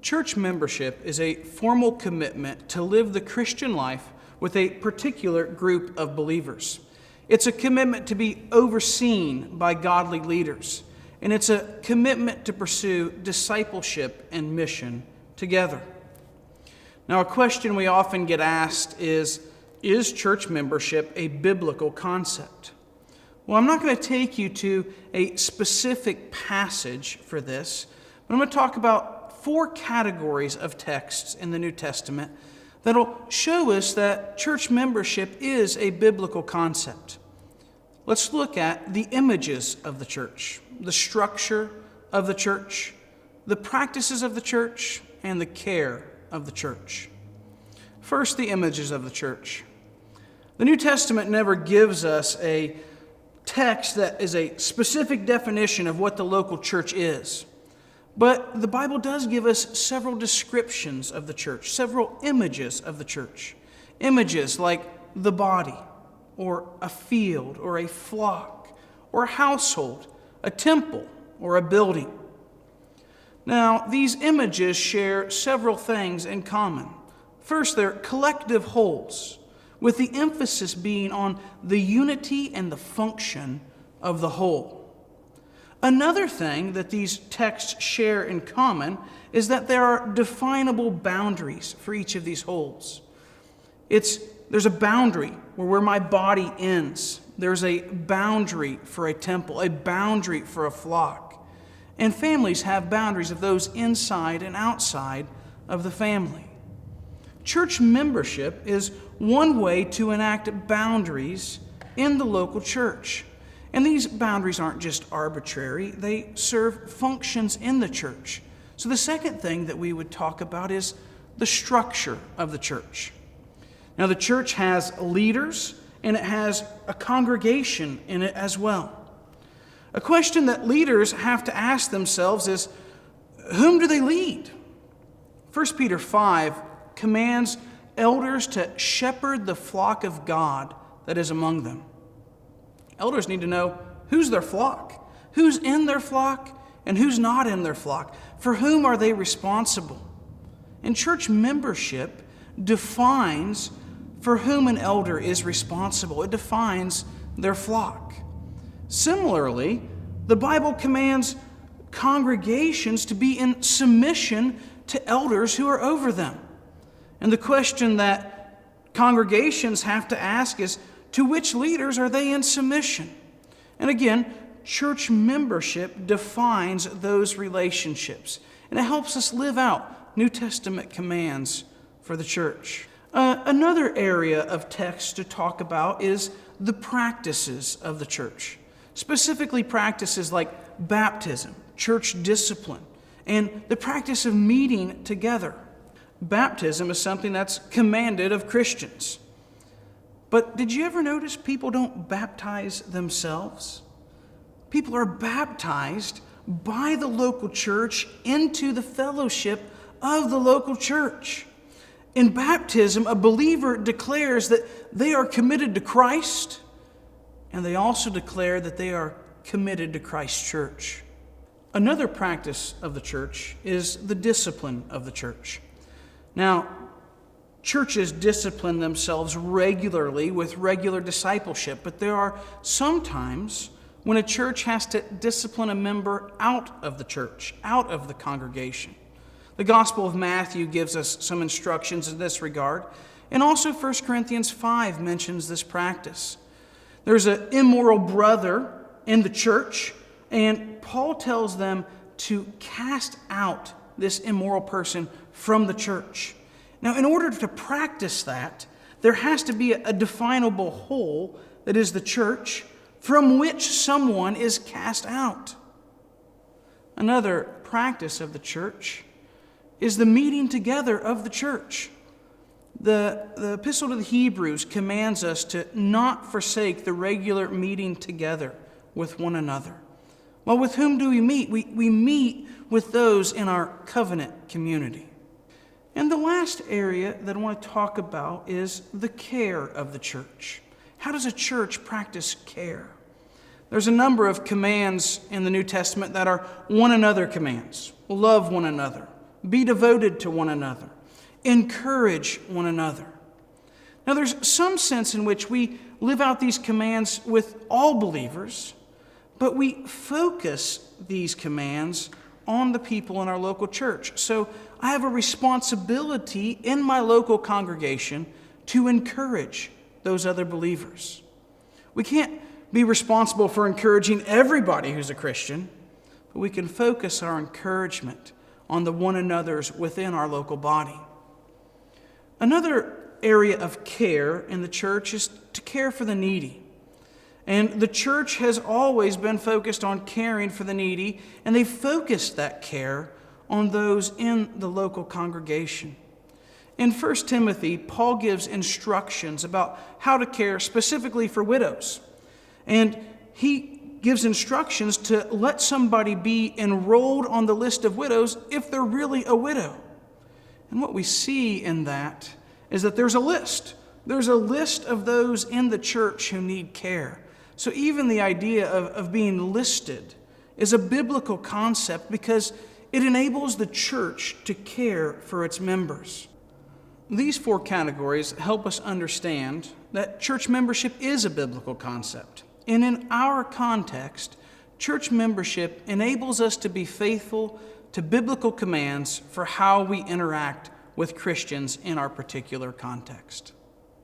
Church membership is a formal commitment to live the Christian life with a particular group of believers. It's a commitment to be overseen by godly leaders, and it's a commitment to pursue discipleship and mission together. Now, a question we often get asked is church membership a biblical concept? Well, I'm not going to take you to a specific passage for this, but I'm going to talk about 4 categories of texts in the New Testament that'll show us that church membership is a biblical concept. Let's look at the images of the church, the structure of the church, the practices of the church, and the care of the church. First, the images of the church. The New Testament never gives us a text that is a specific definition of what the local church is. But the Bible does give us several descriptions of the church, several images of the church. Images like the body, or a field, or a flock, or a household, a temple, or a building. Now, these images share several things in common. First, they're collective wholes, with the emphasis being on the unity and the function of the whole. Another thing that these texts share in common is that there are definable boundaries for each of these wholes. There's a boundary where my body ends. There's a boundary for a temple, a boundary for a flock. And families have boundaries of those inside and outside of the family. Church membership is one way to enact boundaries in the local church. And these boundaries aren't just arbitrary, they serve functions in the church. So the second thing that we would talk about is the structure of the church. Now, the church has leaders and it has a congregation in it as well. A question that leaders have to ask themselves is, whom do they lead? 1 Peter 5 commands elders to shepherd the flock of God that is among them. Elders need to know who's their flock, who's in their flock, and who's not in their flock. For whom are they responsible? And church membership defines for whom an elder is responsible. It defines their flock. Similarly, the Bible commands congregations to be in submission to elders who are over them. And the question that congregations have to ask is, to which leaders are they in submission? And again, church membership defines those relationships, and it helps us live out New Testament commands for the church. Another area of text to talk about is the practices of the church, specifically practices like baptism, church discipline, and the practice of meeting together. Baptism is something that's commanded of Christians. But did you ever notice people don't baptize themselves? People are baptized by the local church into the fellowship of the local church. In baptism, a believer declares that they are committed to Christ, and they also declare that they are committed to Christ's church. Another practice of the church is the discipline of the church. Now, churches discipline themselves regularly with regular discipleship, but there are some times when a church has to discipline a member out of the church, out of the congregation. The Gospel of Matthew gives us some instructions in this regard, and also 1 Corinthians 5 mentions this practice. There's an immoral brother in the church, and Paul tells them to cast out this immoral person from the church. Now, in order to practice that, there has to be a definable whole that is the church from which someone is cast out. Another practice of the church is the meeting together of the church. The Epistle to the Hebrews commands us to not forsake the regular meeting together with one another. Well, with whom do we meet? We meet with those in our covenant community. And the last area that I want to talk about is the care of the church. How does a church practice care? There's a number of commands in the New Testament that are one another commands. Love one another, be devoted to one another, encourage one another. Now, there's some sense in which we live out these commands with all believers, but we focus these commands on the people in our local church. So I have a responsibility in my local congregation to encourage those other believers. We can't be responsible for encouraging everybody who's a Christian, but we can focus our encouragement on the one another's within our local body. Another area of care in the church is to care for the needy. And the church has always been focused on caring for the needy, and they focused that care on those in the local congregation. In 1 Timothy, Paul gives instructions about how to care specifically for widows. And he gives instructions to let somebody be enrolled on the list of widows if they're really a widow. And what we see in that is that there's a list. There's a list of those in the church who need care. So even the idea of being listed is a biblical concept because it enables the church to care for its members. These four categories help us understand that church membership is a biblical concept. And in our context, church membership enables us to be faithful to biblical commands for how we interact with Christians in our particular context.